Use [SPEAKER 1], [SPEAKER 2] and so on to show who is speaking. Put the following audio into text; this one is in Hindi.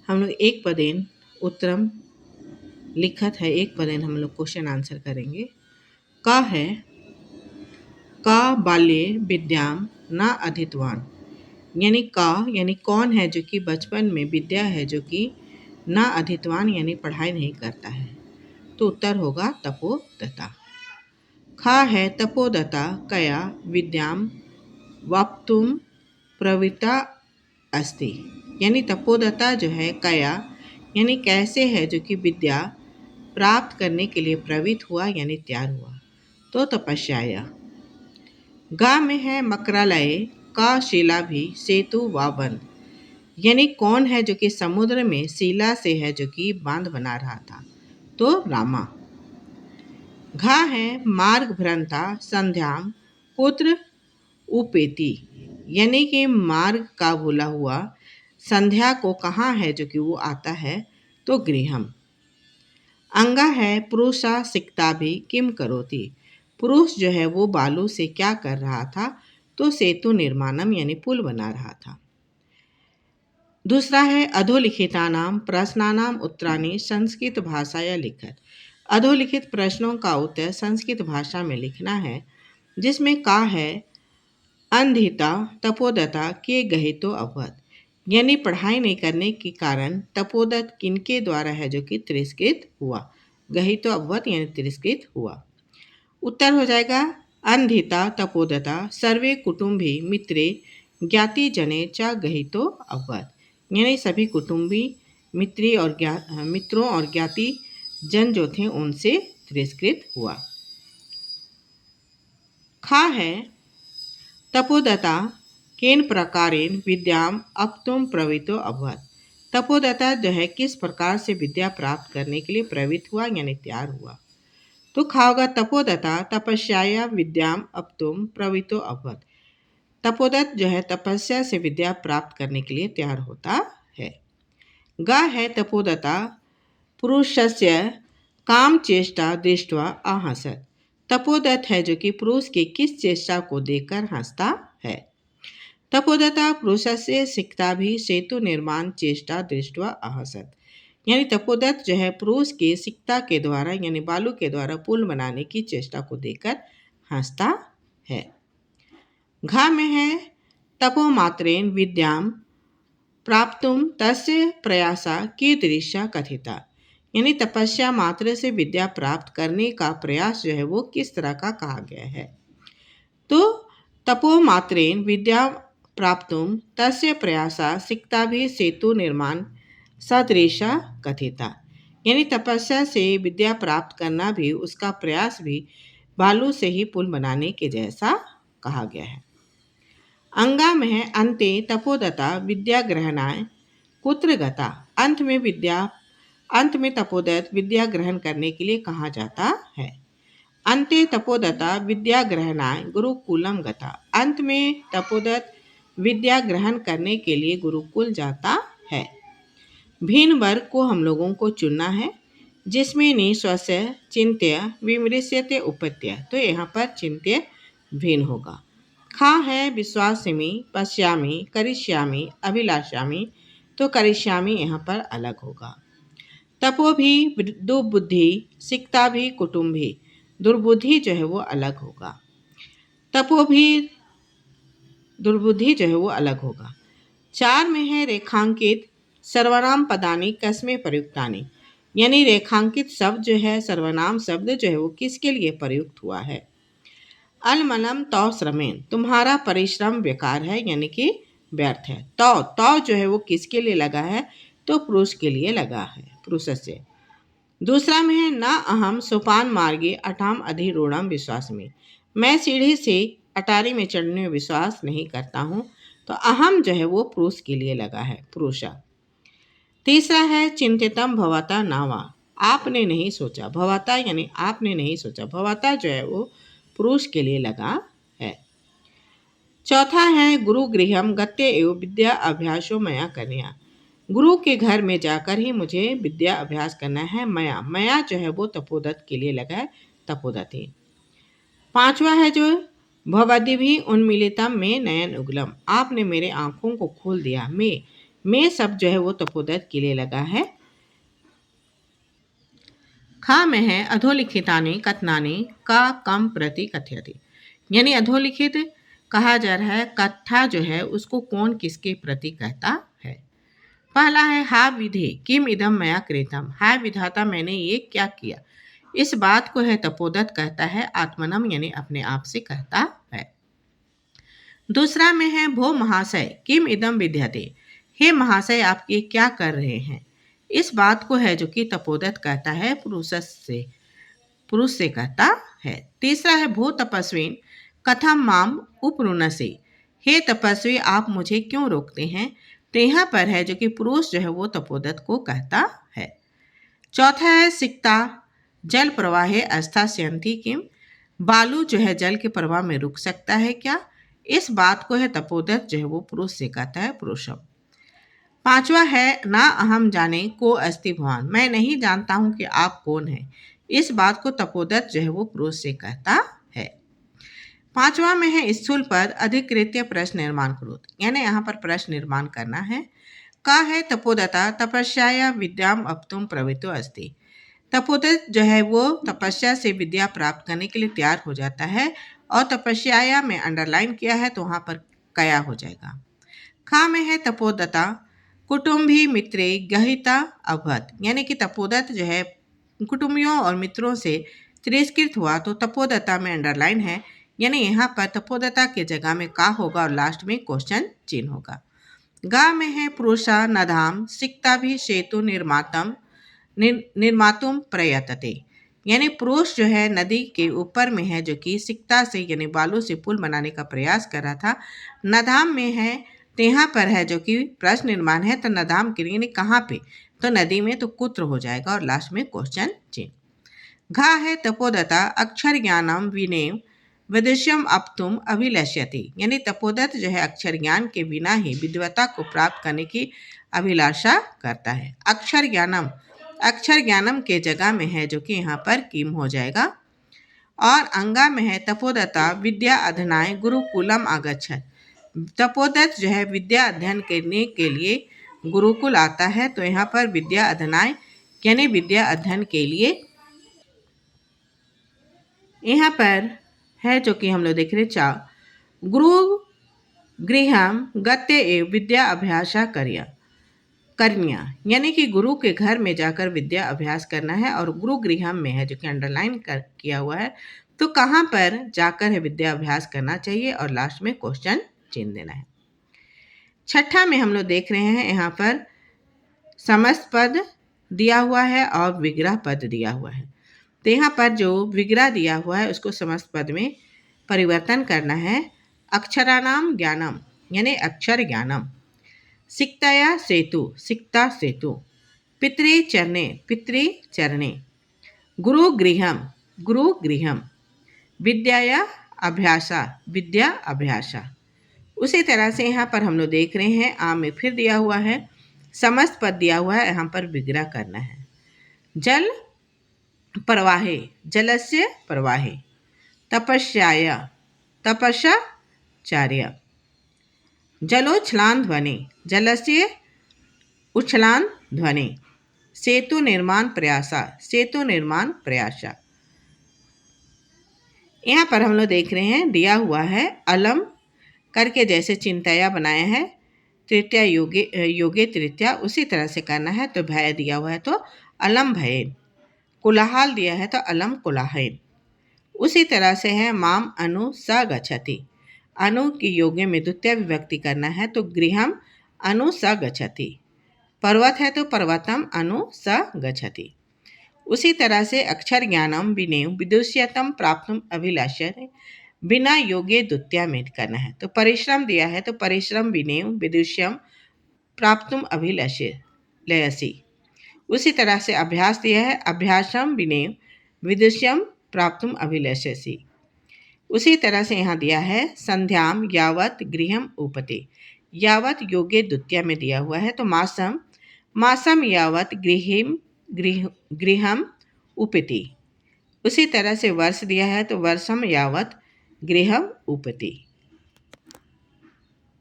[SPEAKER 1] हम लोग एक पदेन उत्तरम लिखत है, एक पदेन हम लोग क्वेश्चन आंसर करेंगे। का है का बाल्ये विद्याम न अधीतवान, यानी का यानी कौन है जो कि बचपन में विद्या है जो कि न अधीतवान यानी पढ़ाई नहीं करता है। तो उत्तर होगा तपोदता। खा है तपोदता कया विद्याम वाप्तुम प्रवृत्ता अस्ति, यानी तपोदता जो है कया यानी कैसे है जो कि विद्या प्राप्त करने के लिए प्रवृत्त हुआ यानी तैयार हुआ। तो तपस्याया। गा में है मकरालय का शिला भी सेतु व बंध, यानी कौन है जो कि समुद्र में शिला से है जो कि बांध बना रहा था। तो रामा। घा है मार्ग भ्रंता संध्याम पुत्र उपेति, यानी कि मार्ग का भूला हुआ संध्या को कहाँ है जो कि वो आता है। तो गृहम। अंगा है पुरुषा सिक्ता भी किम करोति, पुरुष जो है वो बालू से क्या कर रहा था। तो सेतु निर्माणम यानी पुल बना रहा था। दूसरा है अधोलिखितानाम प्रश्नानाम उत्तराणि संस्कृत भाषाया लिखत, अधोलिखित प्रश्नों का उत्तर संस्कृत भाषा में लिखना है। जिसमें का है अंधिता तपोदता के गहितो अवध, यानी पढ़ाई नहीं करने के कारण तपोदत किनके द्वारा है जो कि तिरस्कृत हुआ। गहितो अवध यानी तिरस्कृत हुआ। उत्तर हो जाएगा अंधिता तपोदता सर्वे कुटुंबी मित्रे ज्ञाति जने च गहितो अवध, यानी सभी कुटुंबी मित्रों और ज्ञाति जन जो थे उनसे तिरस्कृत हुआ। खा है तपोदता केन प्रकारेण विद्याम अपतुम प्रवृत्तो अभवत, तपोदता जो है किस प्रकार से विद्या प्राप्त करने के लिए प्रवृत्त हुआ यानी तैयार हुआ। तो खा होगा तपोदता तपस्याया विद्याम अपतुम प्रवृत्तो अभवत, तपोदत जो है तपस्या से विद्या प्राप्त करने के लिए तैयार होता है। गा है तपोदता पुरुषस्य काम चेष्टा दृष्टवा आहसत, तपोदत है जो कि पुरुष की किस चेष्टा को देखकर हंसता है। तपोदता पुरुषस्य सिक्ता भी सेतु निर्माण चेष्टा दृष्टवा आहसत, यानी तपोदत जो है पुरुष के सिक्ता के द्वारा यानी बालू के द्वारा पुल बनाने की चेष्टा को देखकर हंसता है। घा में है तपोमात्रेण विद्याम प्राप्तुम तस्य प्रयासा कीदृशा कथिता, यानी तपस्या मात्र से विद्या प्राप्त करने का प्रयास जो है वो किस तरह का कहा गया है। तो तपोमात्रेण विद्या प्राप्तुम तस्य प्रयासा सिक्ता भी सेतु निर्माण सदृशा कथिता, यानी तपस्या से विद्या प्राप्त करना भी उसका प्रयास भी बालू से ही पुल बनाने के जैसा कहा गया है। अंगा में है अंते तपोदता विद्या ग्रहणाय कुत्र गता, अंत में तपोदत विद्या ग्रहण करने के लिए कहा जाता है। अंते तपोदता विद्या ग्रहणाय गुरुकुलम गता, अंत में तपोदत विद्या ग्रहण करने के लिए गुरुकुल जाता है। भिन्न वर्ग को हम लोगों को चुनना है जिसमें निःश्वस्य चिंत्य विमृश्यते उपत्य, तो यहाँ पर चिंत्य भिन्न होगा। खा है विश्वासिमी पश्यामी करिष्यामी अभिलाषामी, तो करिष्यामी यहाँ पर अलग होगा। तपो भी दुर्बुद्धि सिक्ता भी कुटुंबी, दुर्बुद्धि जो है वो अलग होगा। तपो भी दुर्बुद्धि जो है वो अलग होगा। 4 में है रेखांकित सर्वनाम पदानी कस्मे प्रयुक्तानी, यानी रेखांकित शब्द जो है सर्वनाम शब्द जो है वो किसके लिए प्रयुक्त हुआ है। अलमलम तौ श्रमेन, तुम्हारा परिश्रम बेकार है यानी कि व्यर्थ है। तौ जो है वो किसके लिए लगा है। तो पुरुष के लिए लगा है, पुरुष से। दूसरा में है न अहम सोपान मार्गे अठाम अधिरूढ़म विश्वास में, मैं सीढ़ी से अटारी में चढ़ने में विश्वास नहीं करता हूँ। तो अहम जो है वो पुरुष के लिए लगा है, पुरुषा। तीसरा है चिंतितम भवता नावा, आपने नहीं सोचा, भवता यानी आपने नहीं सोचा, भवता जो है वो पुरुष के लिए लगा है। चौथा है गुरु गृहम गत्य एवं विद्या अभ्यासो मया कन्या, गुरु के घर में जाकर ही मुझे विद्या अभ्यास करना है। मया जो है वो तपोदत के लिए लगा है, तपोदती। पांचवा है जो भवदि भी उन्मिलितम में नयन उगलम, आपने मेरे आंखों को खोल दिया। में शब्द जो है वो तपोदत्त के लिए लगा है। खा में है अधोलिखितानि कथनानि का कम प्रति कथयति, यानी अधोलिखित कहा जा रहा है, कथा जो है उसको कौन किसके प्रति कहता है। पहला है हा विधे किम इदम मया कृतम, हाय विधाता मैंने ये क्या किया। इस बात को है तपोदत्त कहता है आत्मनम, यानी अपने आप से कहता है। दूसरा में है भो महाशय किम इदम विद्यते, हे महाशय आप ये क्या कर रहे हैं। इस बात को है जो कि तपोदत्त कहता है पुरुष से कहता है। तीसरा है भो तपस्वीन कथम माम उपरुनसे, हे तपस्वी आप मुझे क्यों रोकते हैं। तो यहाँ पर है जो कि पुरुष जो है वो तपोदत्त को कहता है। चौथा है सिक्ता जल प्रवाहे अस्थास्यन्ति किम, बालू जो है जल के प्रवाह में रुक सकता है क्या। इस बात को है तपोदत्त जो है वो पुरुष से कहता है पुरुषम। पांचवा है ना अहम जाने को अस्ति भवान, मैं नहीं जानता हूं कि आप कौन हैं। इस बात को तपोदत्त जो है वो पुरुष से कहता है। पांचवा में है स्थूल पद अधिकृत्य प्रश्न निर्माण करो, यानी यहाँ पर प्रश्न निर्माण करना है। का है तपोदत्ता तपस्या विद्याम अपतुम प्रवृत्तो अस्ति, तपोदत्त जो है वो तपस्या से विद्या प्राप्त करने के लिए तैयार हो जाता है, और तपस्या में अंडरलाइन किया है तो वहाँ पर कया हो जाएगा। खा में है तपोदत्ता कुटुंबी मित्रे गहिता अभवत, यानी कि तपोदत्त जो है कुटुंबियों और मित्रों से तिरस्कृत हुआ, तो तपोदत्ता में अंडरलाइन है, यानी यहाँ पर तपोदत्ता के जगह में का होगा और लास्ट में क्वेश्चन चिन्ह होगा। गा में है पुरुषा नधाम सिक्ता भी सेतु निर्मातुम प्रयतते, यानी पुरुष जो है नदी के ऊपर में है जो कि सिक्ता से यानी बालू से पुल बनाने का प्रयास कर रहा था। नदाम में है तो यहाँ पर है जो कि प्रश्न निर्माण है, तो नदाम के लिए कहाँ पे, तो नदी में, तो कुत्र हो जाएगा और लास्ट में क्वेश्चन चिन्ह। घा है तपोदत्ता अक्षर ज्ञानम विनेव विदुष्यम अपतुम अभिलष्यति, यानी तपोदत्त जो है अक्षर ज्ञान के बिना ही विद्वता को प्राप्त करने की अभिलाषा करता है। अक्षर ज्ञानम के जगह में है जो कि यहाँ पर किम हो जाएगा। और अंगा में है तपोदत्ता विद्या अध्ययनाय गुरुकुलम आगच्छत, तपोदत्त जो है विद्या अध्ययन करने के लिए गुरुकुल आता है, तो यहाँ पर विद्या अध्ययनाय यानी विद्या अध्ययन के लिए यहाँ पर है जो कि हम लोग देख रहे चा गुरु गृहम गत्य एव विद्या अभ्यासा करनिया, यानी कि गुरु के घर में जाकर विद्या अभ्यास करना है, और गुरु गृहम में है जो कि अंडरलाइन किया हुआ है, तो कहाँ पर जाकर है विद्या अभ्यास करना चाहिए और लास्ट में क्वेश्चन चिन्ह देना है। छठा में हम लोग देख रहे हैं यहाँ पर समस्त पद दिया हुआ है और विग्रह पद दिया हुआ है, तो यहाँ पर जो विग्रह दिया हुआ है उसको समस्त पद में परिवर्तन करना है। अक्षराणाम ज्ञानम यानी अक्षर ज्ञानम, सिक्तया सेतु सिक्ता सेतु, पितृ चरणे, गुरु गृहम, विद्या अभ्यासा। उसी तरह से यहाँ पर हम लोग देख रहे हैं आ में फिर दिया हुआ है, समस्त पद दिया हुआ है, यहाँ पर विग्रह करना है। जल प्रवाहे जलस्य प्रवाहे, तपस्याचार्य, जलोच्छलान ध्वनि जलस्य उच्छलान ध्वनि, सेतु निर्माण प्रयासा। यहाँ पर हम लोग देख रहे हैं दिया हुआ है अलम करके जैसे चिंतया बनाया है, तृतीया योगे तृतीया उसी तरह से करना है। तो भय दिया हुआ है तो अलम भयेन, कुलाहाल दिया है तो अलम कुलाहेन। उसी तरह से है माम अनु स गच्छति, अनु की योगे में द्वितीय विभक्ति करना है तो गृहम अनु स गच्छति, पर्वत है तो पर्वतम अनु स गच्छति। उसी तरह से अक्षर ज्ञानम विनेव विदुष्यतम प्राप्तुम अभिलाष्य, बिना योगे द्वितीय में करना है। तो परिश्रम दिया है तो परिश्रम विनेव विदुष्यम प्राप्तुम अभिलषयसि। उसी तरह से अभ्यास दिया है अभ्यासम विनेव विदुष्यम प्राप्तुम अभिलषयसि। उसी तरह से यहाँ दिया है संध्याम यावत गृहम उपते, यावत योगे द्वितीय में दिया हुआ है तो मासम यावत गृहम उपति। उसी तरह से वर्ष दिया है तो वर्षम यावत गृहम उपति।